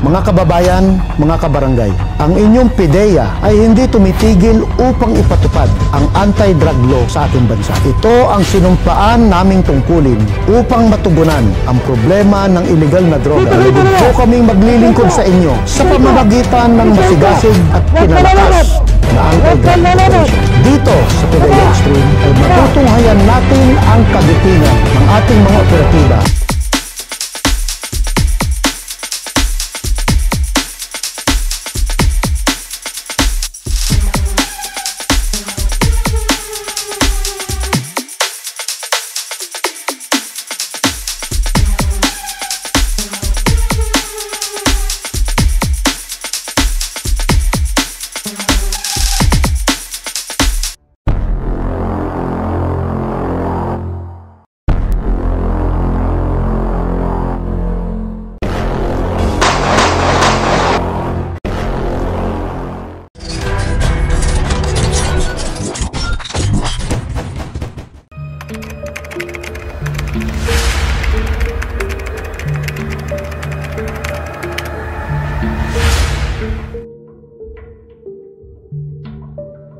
Mga kababayan, mga kabarangay, ang inyong PIDEA ay hindi tumitigil upang ipatupad ang anti-drug law sa ating bansa. Ito ang sinumpaan naming tungkulin upang matugunan ang problema ng illegal na droga. Lubog po kaming maglilingkod sa inyo sa pamamagitan ng masigasig at pinalakas na anti-drug operation. Dito sa PIDEA Extreme ay matutunghayan natin ang kagitingan ng ating mga operatiba.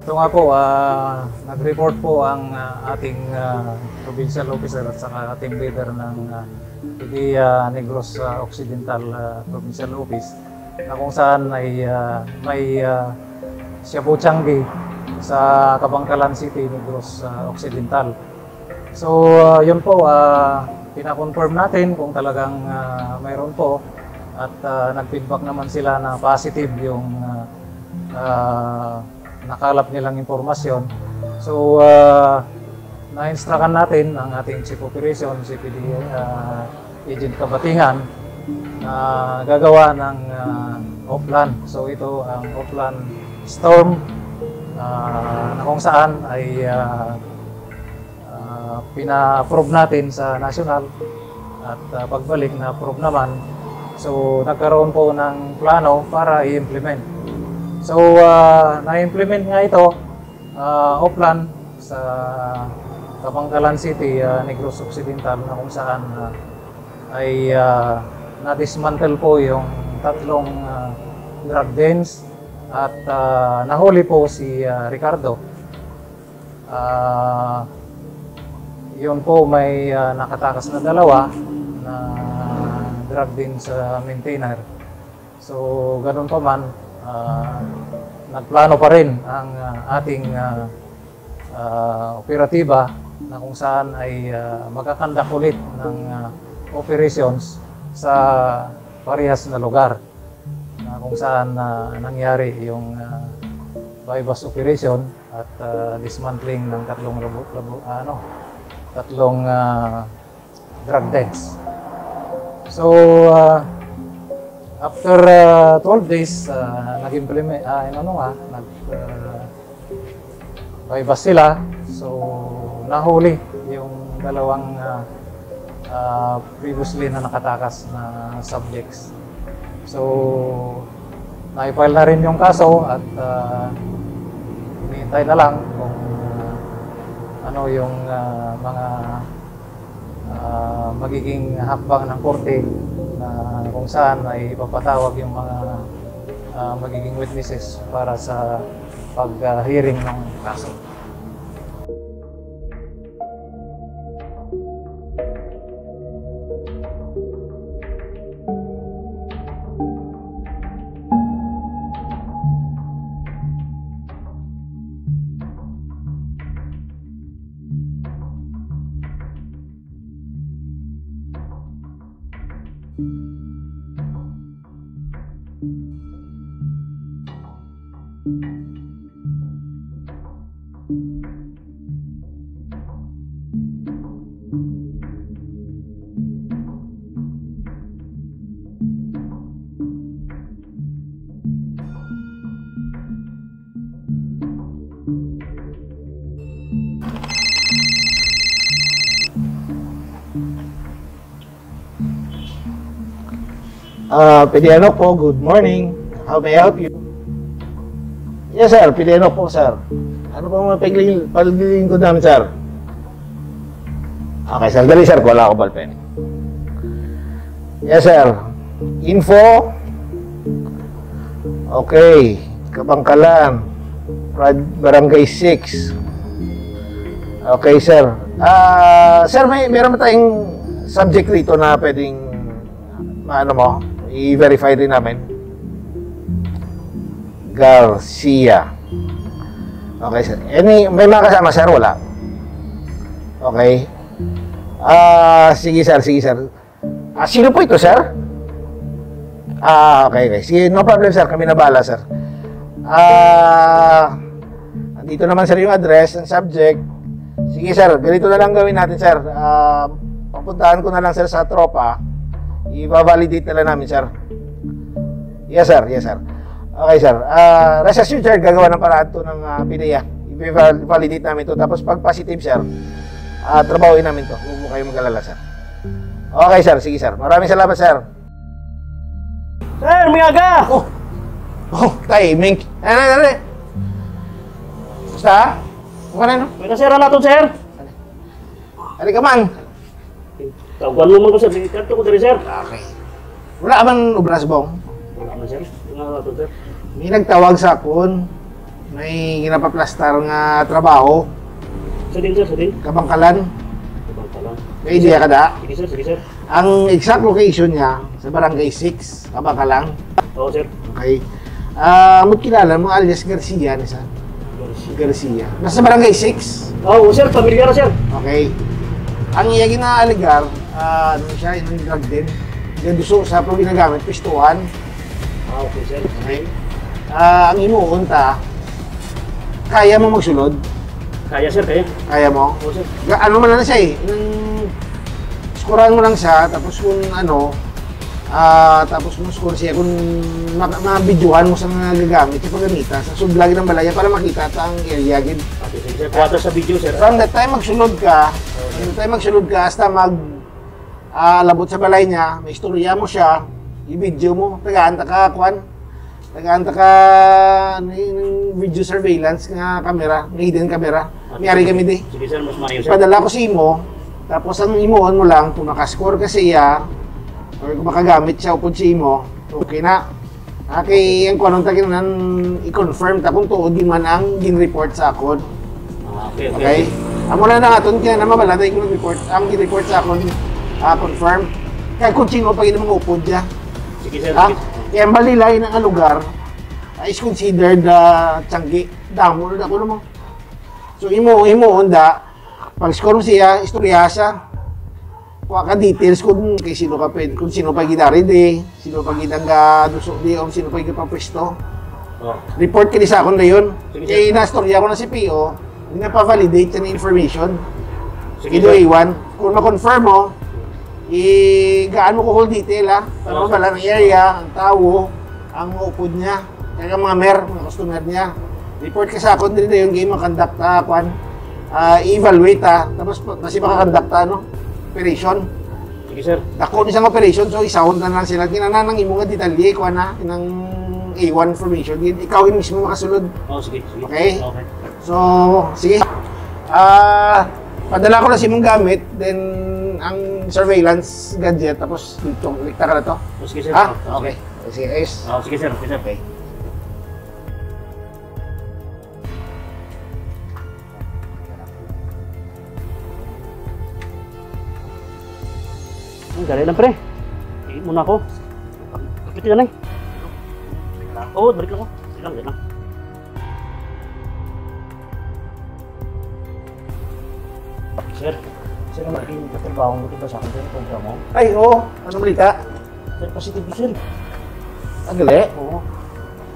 Ito nga po, nag-report po ang ating provincial officer at saka team leader ng PIDEA Negros Occidental Provincial Office na kung saan ay may Shabu Changi sa Kabangkalan City, Negros Occidental. So yun po, pina-confirm natin kung talagang mayroon po at nag-feedback naman sila na positive yung nakalap nilang impormasyon. So, na-instructan natin ang ating Chief Operation, si PIDEA Agent Kabatingan, na gagawa ng offline. So, ito ang offline storm na kung saan ay pina-approve natin sa national at pagbalik na approve naman. So, nagkaroon po ng plano para i-implement. So, na-implement nga ito offline sa Kabangkalan City, Negros Occidental, na kung saan ay na-dismantle po yung tatlong drug dens at nahuli po si Ricardo. Yun po, may nakatakas na dalawa na drug den sa maintainer. So, ganun pa man, nagplano pa rin ang ating operatiba na kung saan ay magkakandak ulit ng operations sa parehas na lugar na kung saan nangyari yung bypass operation at dismantling ng tatlong drug dens. So, after 12 days, nag-implement, bypass sila. So, nahuli yung dalawang previously na nakatakas na subjects. So, na-file na rin yung kaso at hinihintay na lang kung ano yung mga magiging hakbang ng korte na kung saan ay ipapatawag yung mga magiging witnesses para sa pag-hearing ng kaso. PIDEA po, good morning. How may I help you? Yes, sir. PIDEA po, sir. Ano po mga paglilingin ko namin, sir? Okay, sandali, sir. Wala ako ballpen. Yes, sir. Info Okay. Kabangkalan. Barangay 6. Okay, sir. Sir, meron ba tayong subject rito na pwedeng i-verify rin namin? Garcia. Okay, sir. May mga kasama, sir? Wala? Okay. Sige, sir. Sino po ito, sir? Okay. Sige, no problem, sir. Kami na bahala, sir. Andito naman, sir, yung address ng subject. Sige, sir. Ganito na lang gawin natin, sir. Papuntahan ko na lang, sir, sa tropa. I-validate na lang namin, sir. Yes, sir. Okay, sir. Rest assured, sir, gagawa ng paraan to ng PDEA. I-validate namin to. Tapos pag positive, sir, trabahuin namin to. Huwag mo kayo mag-alala, sir. Okay, sir. Sige, sir. Maraming salamat, sir. Sir, may aga! Timing. Ano? Basta? Mukha na, no? May nasira na ito, sir. Halika man. Tawagan mo man ko, sir. Kanto ko dali, sir. Okay. Wala ka man ubras, bong? Wala na, sir. Wala na ito, sir. May nagtawag sa akon. May ginapaplastar nga trabaho. Sa din, sir. Kabangkalan. Kabangkalan. May idea ka da? Sige, sir. Ang exact location niya sa Barangay 6, Kabangkalan. Oo, sir. Okay. Magkilala mo alias Garcia, ni sir? Garcia. Nasa Barangay 6. Oo, sir. Pamilyar na, sir. Okay. Ang iya ginaaligar, siya, yung drug din. Yung gusto sa pro ginagamit, pistuhan. Okay, sir. Okay. Ang imuunta, kaya mo magsulod? Kaya, sir. Kaya mo? Oo, sir. Ano man na siya eh. Skuran mo lang siya, tapos kung tapos kung score siya, kung mabidyohan mo sa mga gagamit, sa paggamita, sa sublagi ng balaya para makita ang area gid. Okay, sir. Kuwata sa video, sir. From that time magsulod ka, hasta labot sa balay niya, may istorya mo siya, i-video mo, tagaanta ka video surveillance nga camera, hidden camera. Mayari kami di. Sige, sir. Mas mayo, sir. Padala ko sa imo, tapos ang imuon mo lang, kung makascore ka siya, or kung makagamit siya upod sa imo, okay na. Okay, ang kung anong taginan, i-confirm ta kung tuod di man ang gin-report sa akon. Okay? Amo na nga ito, kaya naman wala na yung report. Ang gin-report sa akon, confirm. Kaya kung sino pa yun mga upod siya. Sige, sir. Kaya malilay ng lugar is considered tiyanggi. Damo na ako naman. So, imo onda, pag score mo siya, istorya siya. Kuha ka details kung kay sino ka pwede, kung sino pa gidari di, sino pa gidang dusok di, o sino pa gidang pwesto. Report ka sa akon na yun. Kaya na-storya ko na si PO, hindi na pa-validate yung information. Sige, A1. Kung ma-confirm mo, gaan mo ko whole detail para mabala ng area, ang tao, ang upod niya, kaya mga customer niya. Report ka sa akon din na yung game, conduct i-evaluate tapos kasi makakonduct operation. Sige, sir. Dako isang operation, so isahon na lang sila. Kinananang imo nga detalye, kuha na, ng A1 information. Ikaw yung mismo makasulod. Sige. Okay? So, sige. Padala ko na si mong gamit, then ang surveillance gadget, tapos dito, likta ka na to. Sige, sir. Okay. Sige, ayos. Sige, sir. Okay. Dali lang, pre. Iit muna ako. Kapit ka na eh. Oo, balik lang ako. Dali lang. Sir, sir, magiging katrabaho mo dito sa akin, sir, program mo. Ay, oo. Anong balita? Sir, positive yun, sir. Ang gali? Oo.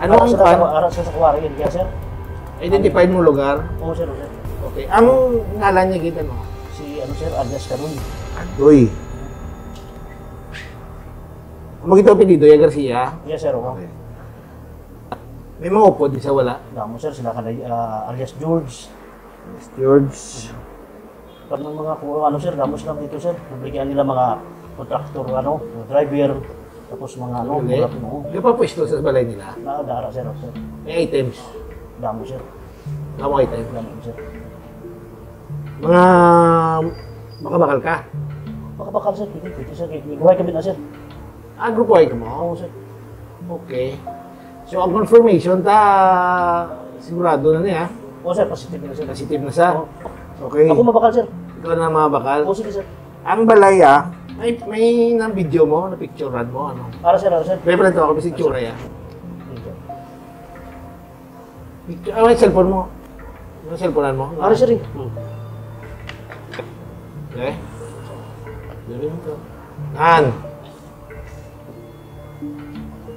Ano ang pan? Aras sa sakwari yun, kaya, sir. Identified mo lugar? Oo, sir, sir. Okay. Ang ngalan niya kita, no? Si, sir, alias Kanun. Adoy. Magito apelido ya Garcia? Yes, sir, oo. Okay. May mga upod di sa wala. Damo, sir, sila ka alias George. George. Pag ng mga sir, damos lang dito, sir. Nabigyan nila mga contractor, driver, tapos mga Okay. Di pa pwesto sa balay nila? Nakadara, sir, sir. May items. Damo, sir. Damo items. Damo, sir. Mga makabakal ka? Bakal, sir. Pwede, sir. May buhay kami na, sir. Grupo ay ka mo? Oo, sir. Okay. So, ang confirmation, sigurado na niya. Oo sir, positive na sir. Positive na siya. Oo. Okay. Ako mabakal sir. Ikaw na mabakal. Oo sige sir. Ang balay, may nang video mo, na picturean mo, ano? Ara sir, ara sir. May pala ito ako, may picture ya. Hmm, sir. Picture, may cellphone mo. Ano cellphonean mo? Ara sir. Okay. Gawin mo ito. Yan.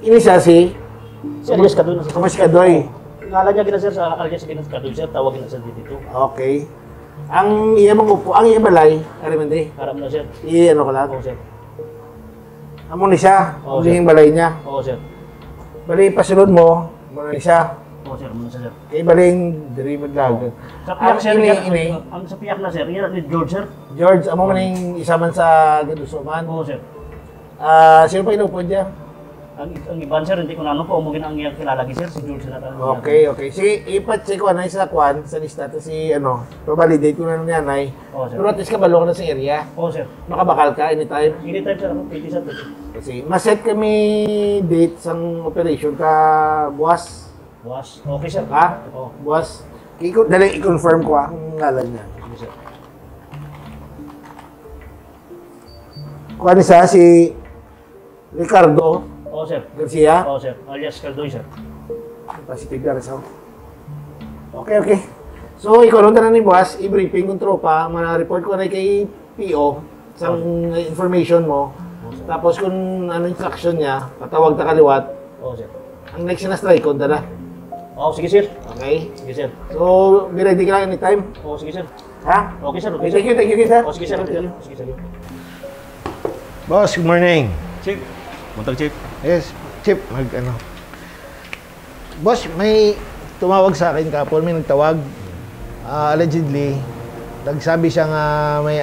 Ini siya si Si Alias Kadoy na sir. Kamas Kadoy. Ngalan niya gina sir sa Alias Kadoy sir, tawagin na sir dito. Okay. Ang iya mong upo, ang iya balay, Arimandi. Harap na sir. Ano ko lang. Oo sir. Amo ni siya, Oo, ang sir. yung balay niya. Oo sir. Balay pasunod mo, muna ni siya. Oo sir, muna sir. Kay baling diri magdag. Sa piyak sir, ini. ang sa piyak na sir, yan ni George sir. George, amo man yung isa man sa Gadusuman. Oo sir. Sino pa inupod niya? Ang iban sir, hindi ko na ano po, umugin ang iyang kilalagi sir, si George na talaga. Okay. Sige, ipa-check ko na sa kwan, sa lista, to si pa-validate ko na ng nanay. Oo sir. Pero at least kabalo ka na sa area. Oo sir. Makabakal ka anytime. Anytime sir, ako pwede sir. Kasi maset kami date sang operation ka, buwas. Boss, okay sir. Ha? Oo. Buwas. Dali i-confirm ko ang ngalan niya. Okay sir. Kuha ni sa si Ricardo Oo sir. Garcia. Oo sir. Alias Caldoy sir. Pacific Garza. Okay. So, ikaw ron na ni boss, i-briefing kong tropa, ma-report ko na kay PO sa information mo. Tapos kung ano instruction niya, patawag ta kaliwat. Oo sir. Ang next na strike ko, dala. Oo, sige sir. Okay? Sige sir. So, be ready ka lang anytime. Oo, sige sir. Ha? Okay sir. Okay, thank you, kita. Oo, sige sir. Sige sir. Boss, good morning. Chief, muntag Chief. Yes, Chip, Boss, may tumawag sa akin kapon, may nagtawag. Allegedly, nagsabi siya nga may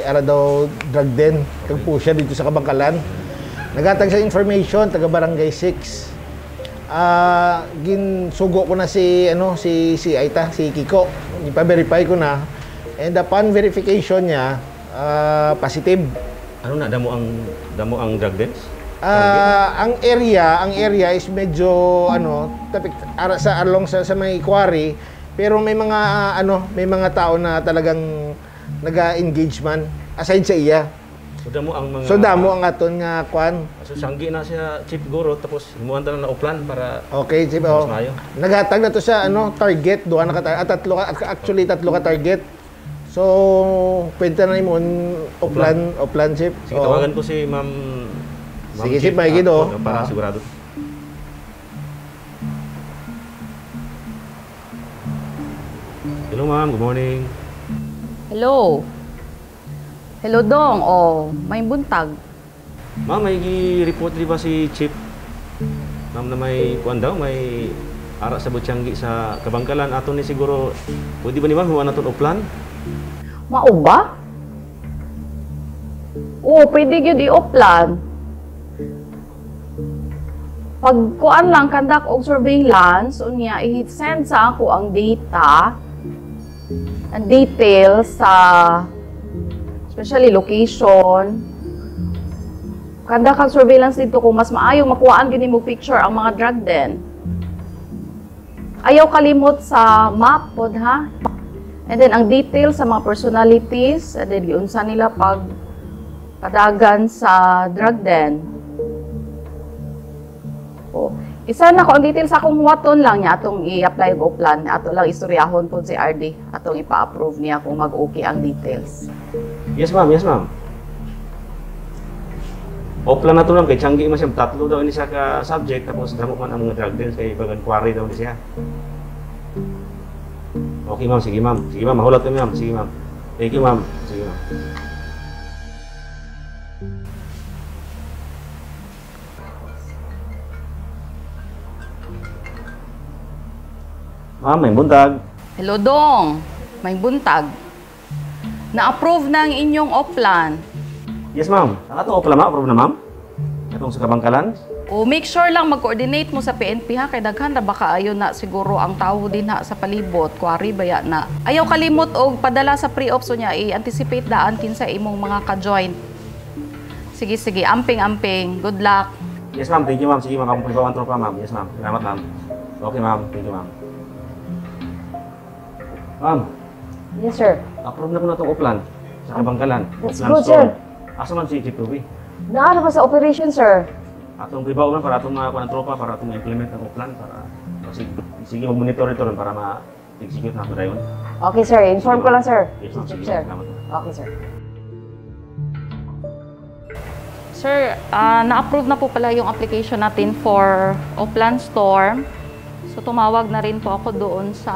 ara daw drug den. Tagpo siya dito sa Kabangkalan. Nagatag sa information, taga Barangay 6. Ginsugo ko na si Aita, si Kiko. Ipa-verify ko na. And upon verification niya, positive. Ano na damo ang drug dens? Ang area is medyo tapik along sa may quarry, pero may mga tao na talagang naga-engage man aside sa iya. So damo ang aton nga kwan. So sanggi na siya Chief Guro tapos himuan ta na uplan para Okay, Chip. mas maayo. Naghatag na to sa target, duha na tatlo ka target. So, pwede na imon uplan Chip. Sige, tawagan ko si Ma'am Sige, Chief, may gido. para sigurado. Hello ma'am, good morning. Hello. Hello dong. Oh, may buntag. Ma'am, may report di ba si Chief? Ma'am na may kuan daw, may ara sa Butiyanggi sa Kabangkalan aton ni siguro. Pwede ba ni ma'am himuan naton uplan? Mao ba? Oo, pwede gyud i-uplan. Pag kuan lang conduct og surveillance, unya i-send sa ako ang data and details sa especially location. Conduct ang surveillance dito kung mas maayo makuhaan gyud nimo picture ang mga drug den. Ayaw kalimot sa map pod ha. And then, ang details sa mga personalities, and then, giunsa nila pag padagan sa drug den. O, isa na ko, ang details akong huwaton lang niya, atong i-apply og plan, ato lang istoryahon po si RD, atong ipa-approve niya kung mag-okay ang details. Yes ma'am, yes ma'am. Uplan na to lang kay Changi man siya tatlo daw ini sa ka subject tapos damo man ang mga drug deals kay bagan quarry daw ni siya. Okay ma'am, sige ma'am. Sige ma'am, mahulat kami ma'am. Sige ma'am. Thank you ma'am. Sige ma'am. Ma'am, may buntag. Hello dong, may buntag. Na-approve na ang inyong oplan. Yes ma'am. Ang atong uplan ma'am, approve na ma'am. Atong sa Kabangkalan. O make sure lang mag-coordinate mo sa PNP ha, kay daghan ra baka ayo na siguro ang tawo din ha sa palibot, quarry baya na. Ayaw kalimot og padala sa pre-ops niya, i-anticipate daan kinsa imong mga ka-join. Sige, amping. Good luck. Yes, ma'am. Thank you, ma'am. Sige, ma'am. Akong pagbawan tropa, ma'am. Yes, ma'am. Salamat, ma'am. Okay, ma'am. Thank you, ma'am. Ma'am, Yes, sir. approve na ko na itong uplan sa Kabangkalan. That's Uplan good, store. sir. Asa man si Chief Ruby? Naano pa sa operation, sir? Atong pribaw man para atong mga kuan tropa para atong ma-implement ang uplan para sige mag-monitor ito rin para ma-execute na ako dayon. Okay, sir. Inform ko lang, sir. Yes, ma'am. Sige, Sir. salamat. Okay, sir. Sir, na-approve na po pala yung application natin for Upland Storm. So tumawag na rin po ako doon sa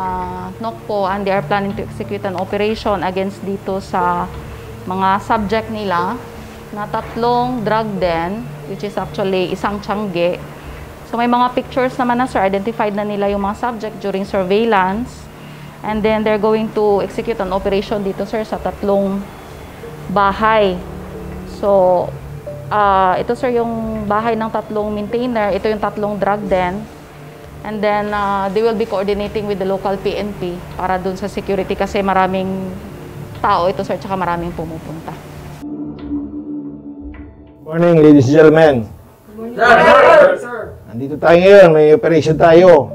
NOCPO and they are planning to execute an operation against dito sa mga subject nila na 3 drug den, which is actually isang tiyangge. So may mga pictures naman na, sir. Identified na nila yung mga subject during surveillance. And then they're going to execute an operation dito, sir, sa 3 bahay. So, ito, sir, yung bahay ng 3 maintainer. Ito yung 3 drug den. And then, they will be coordinating with the local PNP para dun sa security kasi maraming tao ito, sir, tsaka maraming pumupunta. Morning, ladies and gentlemen. Nandito tayo ngayon, may operation tayo.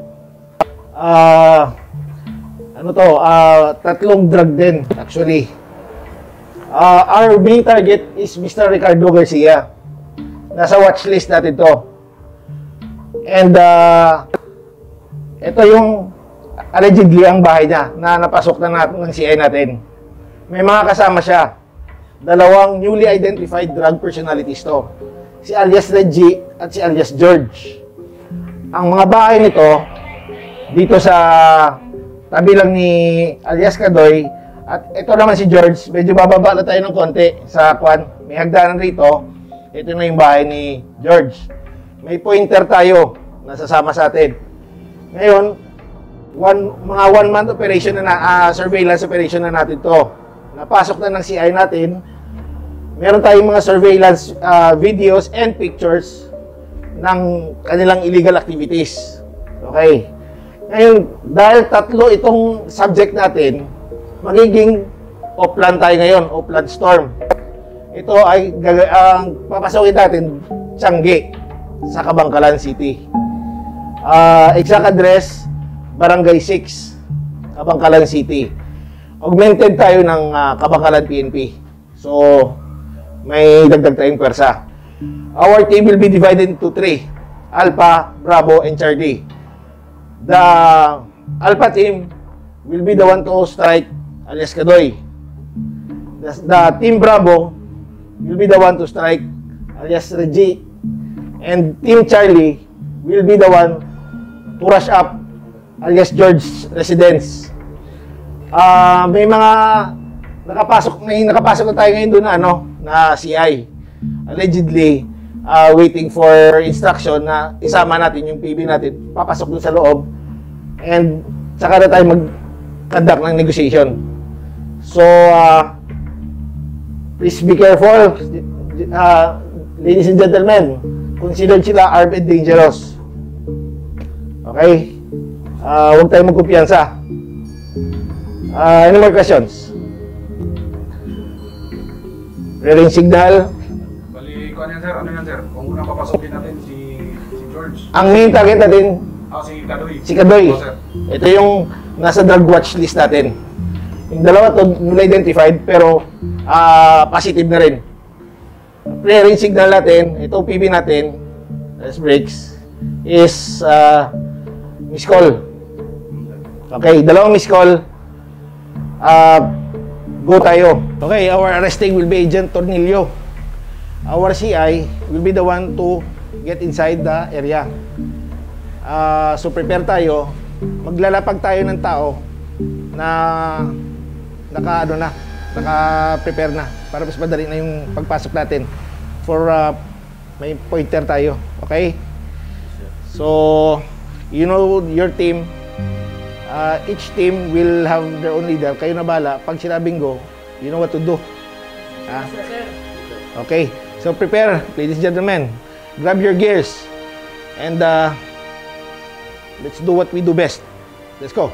Ano to? 3 drug den, actually. Our main target is Mr. Ricardo Garcia. Nasa watchlist natin to. And ito yung allegedly ang bahay niya na napasok na natin ng CI natin. May mga kasama siya. 2 newly identified drug personalities to. Si alias Reggie at si alias George. Ang mga bahay nito, dito sa tabi lang ni alias Kadoy, at ito naman si George, medyo bababa na tayo ng konti sa kwan. May hagdanan rito. Ito na yung bahay ni George. May pointer tayo na sasama sa atin. Ngayon, mga 1 month operation na surveillance operation na natin to. Napasok na ng CI natin. Meron tayong mga surveillance videos and pictures ng kanilang illegal activities. Okay. Ngayon, dahil 3 itong subject natin, magiging Upland tayo ngayon, Upland Storm. Ito ay papasokin natin Tiangge sa Kabangkalan City. Exact address, Barangay 6, Kabangkalan City. Augmented tayo ng Kabangkalan PNP. So, may dagdag tayong pwersa. Our team will be divided into 3. Alpha, Bravo, and Charlie. The Alpha team will be the one to strike alias Kadoy. The Team Bravo will be the one to strike alias Reggie. And Team Charlie will be the one to rush up alias George residence. May nakapasok na tayo ngayon doon na CI. Allegedly waiting for instruction na isama natin yung PB natin, papasok doon sa loob, and saka na tayo mag-conduct ng negotiation. So, please be careful, ladies and gentlemen. Considered sila armed and dangerous. Okay? Huwag tayong magkumpiyansa. Any more questions? Reading signal. Bali, kung ano yan sir? Ano yan sir? Kung unang papasokin natin si George. Ang main target natin, Si Kadoy. si Kadoy. Oo, sir. Ito yung nasa drug watch list natin. Yung dalawa to nila identified pero positive na rin. Clearing signal natin, itong PB natin, as breaks, is miss call. Okay, 2 miss call. Go tayo. Okay, our arresting will be Agent Tornillo. Our CI will be the one to get inside the area. So prepare tayo. Maglalapag tayo ng tao na naka-prepare na para mas madali na yung pagpasok natin for may pointer tayo. Okay? So, you know your team. Each team will have their own leader. Kayo na bala. Pag sinabing go, you know what to do. Okay. So, prepare, ladies and gentlemen. Grab your gears. And let's do what we do best. Let's go.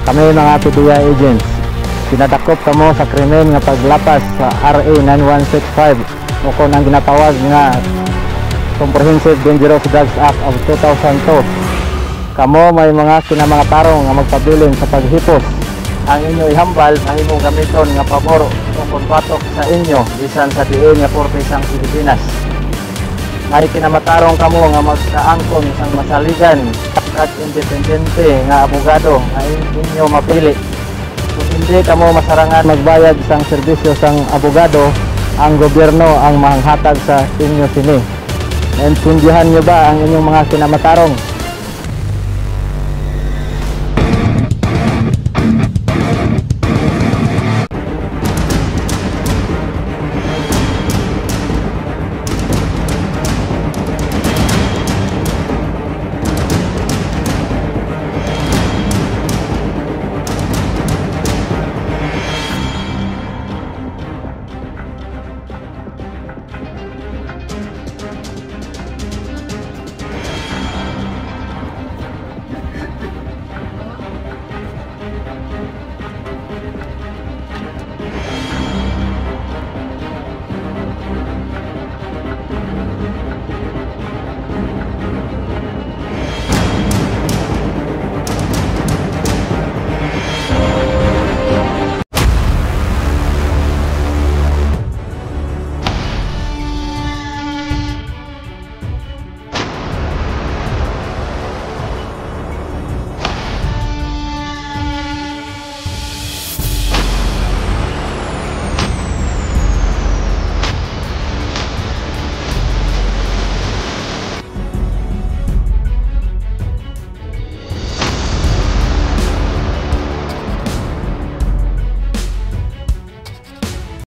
Kami mga PDEA agents, pinadakop kamo sa krimen nga paglapas sa RA 9165 o kung ang ginatawag nga Comprehensive Dangerous Drugs Act of 2002. Kamo may mga kinamakatarong nga magpabilin sa paghipos. Ang inyo ihambal ang imong gamiton nga pabor o konpatok sa inyo bisan sa diin nga korte sang Pilipinas. Ay kinamatarong kamo nga magkaangkon sang masaligan at independente nga abogado nga inyo mapili. Kung hindi kamo masarangan magbayad sang serbisyo sang abogado, ang gobyerno ang mahanghatag sa inyo sini. Naintindihan nyo ba ang inyong mga kinamatarong?